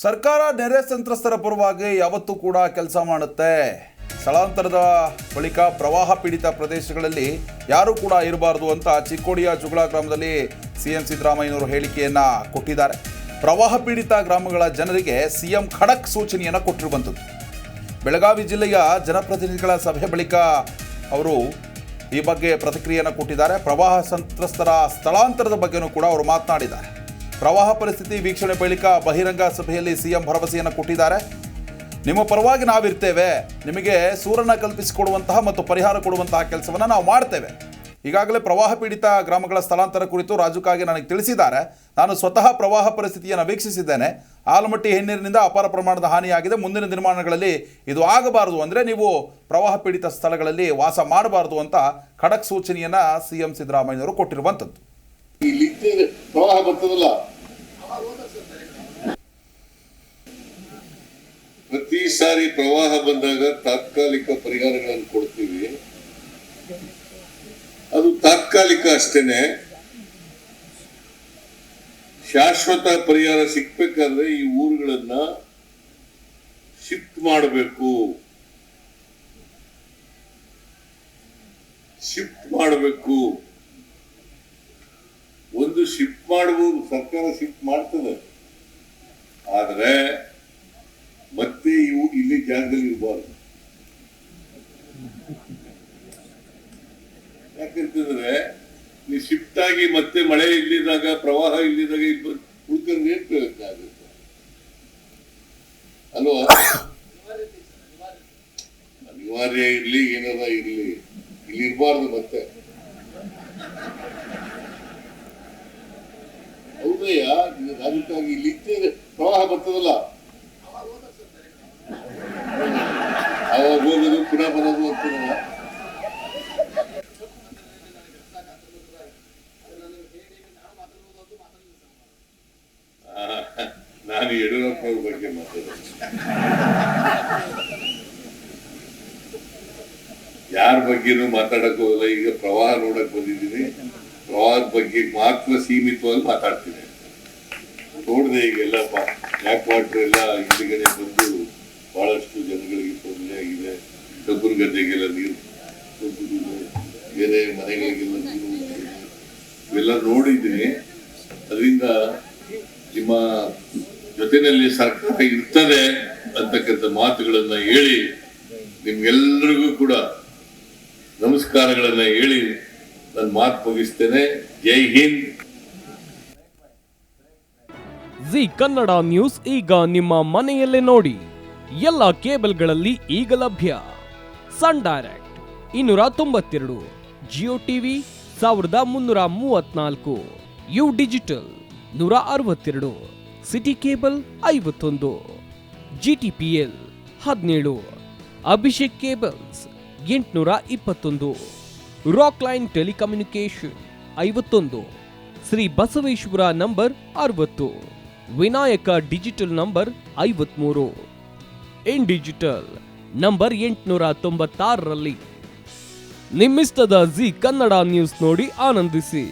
ಸರ್ಕಾರ ನೆರೆ ಸಂತ್ರಸ್ತರ ಪರವಾಗಿ ಯಾವತ್ತೂ ಕೂಡ ಕೆಲಸ ಮಾಡುತ್ತೆ. ಸ್ಥಳಾಂತರದ ಬಳಿಕ ಪ್ರವಾಹ ಪೀಡಿತ ಪ್ರದೇಶಗಳಲ್ಲಿ ಯಾರೂ ಕೂಡ ಇರಬಾರದು ಅಂತ ಚಿಕ್ಕೋಡಿಯ ಜುಗಳ ಗ್ರಾಮದಲ್ಲಿ ಸಿಎಂ ಸಿದ್ದರಾಮಯ್ಯನವರು ಹೇಳಿಕೆಯನ್ನು ಕೊಟ್ಟಿದ್ದಾರೆ. ಪ್ರವಾಹ ಪೀಡಿತ ಗ್ರಾಮಗಳ ಜನರಿಗೆ ಸಿಎಂ ಖಡಕ್ ಸೂಚನೆಯನ್ನು ಕೊಟ್ಟಿರುವಂಥದ್ದು. ಬೆಳಗಾವಿ ಜಿಲ್ಲೆಯ ಜನಪ್ರತಿನಿಧಿಗಳ ಸಭೆ ಬಳಿಕ ಅವರು ಈ ಬಗ್ಗೆ ಪ್ರತಿಕ್ರಿಯೆಯನ್ನು ಕೊಟ್ಟಿದ್ದಾರೆ. ಪ್ರವಾಹ ಸಂತ್ರಸ್ತರ ಸ್ಥಳಾಂತರದ ಬಗ್ಗೆನೂ ಕೂಡ ಅವರು ಮಾತನಾಡಿದ್ದಾರೆ. ಪ್ರವಾಹ ಪರಿಸ್ಥಿತಿ ವೀಕ್ಷಣೆ ಬಳಿಕ ಬಹಿರಂಗ ಸಭೆಯಲ್ಲಿ ಸಿಎಂ ಭರವಸೆಯನ್ನು ಕೊಟ್ಟಿದ್ದಾರೆ. ನಿಮ್ಮ ಪರವಾಗಿ ನಾವಿರ್ತೇವೆ, ನಿಮಗೆ ಸೂರನ್ನು ಕಲ್ಪಿಸಿಕೊಡುವಂತಹ ಮತ್ತು ಪರಿಹಾರ ಕೊಡುವಂತಹ ಕೆಲಸವನ್ನು ನಾವು ಮಾಡ್ತೇವೆ. ಈಗಾಗಲೇ ಪ್ರವಾಹ ಪೀಡಿತ ಗ್ರಾಮಗಳ ಸ್ಥಳಾಂತರ ಕುರಿತು ರಾಜುಕಾಗಿ ನನಗೆ ತಿಳಿಸಿದ್ದಾರೆ. ನಾನು ಸ್ವತಃ ಪ್ರವಾಹ ಪರಿಸ್ಥಿತಿಯನ್ನು ವೀಕ್ಷಿಸಿದ್ದೇನೆ. ಆಲಮಟ್ಟಿ ಹಿನ್ನೀರಿನಿಂದ ಅಪಾರ ಪ್ರಮಾಣದ ಹಾನಿಯಾಗಿದೆ. ಮುಂದಿನ ದಿನಮಾನಗಳಲ್ಲಿ ಇದು ಆಗಬಾರದು, ಅಂದರೆ ನೀವು ಪ್ರವಾಹ ಪೀಡಿತ ಸ್ಥಳಗಳಲ್ಲಿ ವಾಸ ಮಾಡಬಾರದು ಅಂತ ಖಡಕ್ ಸೂಚನೆಯನ್ನು ಸಿಎಂ ಸಿದ್ದರಾಮಯ್ಯನವರು ಕೊಟ್ಟಿರುವಂಥದ್ದು. ಪ್ರವಾಹ ಬರ್ತದಲ್ಲ, ಪ್ರತಿ ಸಾರಿ ಪ್ರವಾಹ ಬಂದಾಗ ತಾತ್ಕಾಲಿಕ ಪರಿಹಾರಗಳನ್ನು ಕೊಡ್ತೀವಿ. ಅದು ತಾತ್ಕಾಲಿಕ ಅಷ್ಟೇನೆ. ಶಾಶ್ವತ ಪರಿಹಾರ ಸಿಗ್ಬೇಕಾದ್ರೆ ಈ ಊರುಗಳನ್ನ ಶಿಫ್ಟ್ ಮಾಡಬೇಕು. ಒಂದು ಶಿಫ್ಟ್ ಮಾಡಬಹುದು, ಸರ್ಕಾರ ಶಿಫ್ಟ್ ಮಾಡ್ತದೆ. ಆದ್ರೆ ಮತ್ತೆ ಇವು ಇಲ್ಲಿ ಜಾಗದಲ್ಲಿ ಇರಬಾರ್ದು. ಯಾಕಂತಂದ್ರೆ ನೀವು ಶಿಫ್ಟ್ ಆಗಿ ಮತ್ತೆ ಮಳೆ ಇಲ್ಲಿದ್ದಾಗ, ಪ್ರವಾಹ ಇಲ್ಲಿದ್ದಾಗ ಇಲ್ಲಿ ಉಳ್ಕೊಂಡ್ರೆ ಏನ್ ಪ್ರಯೋಜನ ಆಗುತ್ತೆ ಅಲ್ವಾ? ಅನಿವಾರ್ಯ ಇರ್ಲಿ, ಏನಾರ ಇರ್ಲಿ, ಇಲ್ಲಿ ಇರಬಾರ್ದು. ಮತ್ತೆ ಹೌದಯ್ಯ, ಅದಕ್ಕಾಗಿ ಇಲ್ಲಿ ಪ್ರವಾಹ ಬರ್ತದಲ್ಲ, ಅವಾಗ ಹೋಗೋದು ಪುನಃ ಬರೋದು ಅಂತದಲ್ಲ. ನಾನು ಯಡಿಯೂರಪ್ಪ ಅವ್ರ ಬಗ್ಗೆ ಮಾತಾಡೋದು, ಯಾರ ಬಗ್ಗೆನೂ ಮಾತಾಡಕ್ ಹೋಗಲ್ಲ. ಈಗ ಪ್ರವಾಹ ನೋಡಕ್ ಬಂದಿದ್ದೀನಿ, ಪ್ರವಾಹದ ಬಗ್ಗೆ ಮಾತ್ರ ಸೀಮಿತವಾಗಿ ಮಾತಾಡ್ತೀನಿ. ನೋಡಿದೆ ಈಗೆಲ್ಲ ಬ್ಯಾಕ್ ವಾಟರ್ ಎಲ್ಲ ಹಿಂದ್ಗಡೆ ಬಂದು ಬಹಳಷ್ಟು ಜನಗಳಿಗೆ ತೊಂದರೆ ಆಗಿದೆ. ಕಬ್ಬುನ ಗದ್ದೆಗೆಲ್ಲ ನೀರು ತುಂಬಿದೆ, ಬೇರೆ ಮನೆಗಳಿಗೆಲ್ಲ ನೀರು ಇವೆಲ್ಲ ನೋಡಿದ್ದೀನಿ. ಅದರಿಂದ ನಿಮ್ಮ ಜೊತೆಯಲ್ಲಿ ಸರ್ಕಾರ ಇರ್ತದೆ ಅಂತಕ್ಕಂಥ ಮಾತುಗಳನ್ನ ಹೇಳಿ ನಿಮ್ಗೆಲ್ರಿಗೂ ಕೂಡ ನಮಸ್ಕಾರಗಳನ್ನ ಹೇಳಿ ನನ್ನ ಮಾತು ಮುಗಿಸ್ತೇನೆ. ಜೈ ಹಿಂದ್. ಜಿ ಕನ್ನಡ ನ್ಯೂಸ್ ಈಗ ನಿಮ್ಮ ಮನೆಯಲ್ಲೇ ನೋಡಿ. ಎಲ್ಲ ಕೇಬಲ್ಗಳಲ್ಲಿ ಈಗ ಲಭ್ಯ. Sun Direct 292, Jio TV 1334, U digital 162, city cable 51, GTPL 17, Abhishek cables 821, Rockline telecommunication 51, Shri Basaveshwara number 60, Vinayaka digital number 53, in digital number 896ರಲ್ಲಿ. ನಿಮ್ಮಿಸ್ತದ ಜಿ ಕನ್ನಡ ನ್ಯೂಸ್ ನೋಡಿ ಆನಂದಿಸಿ.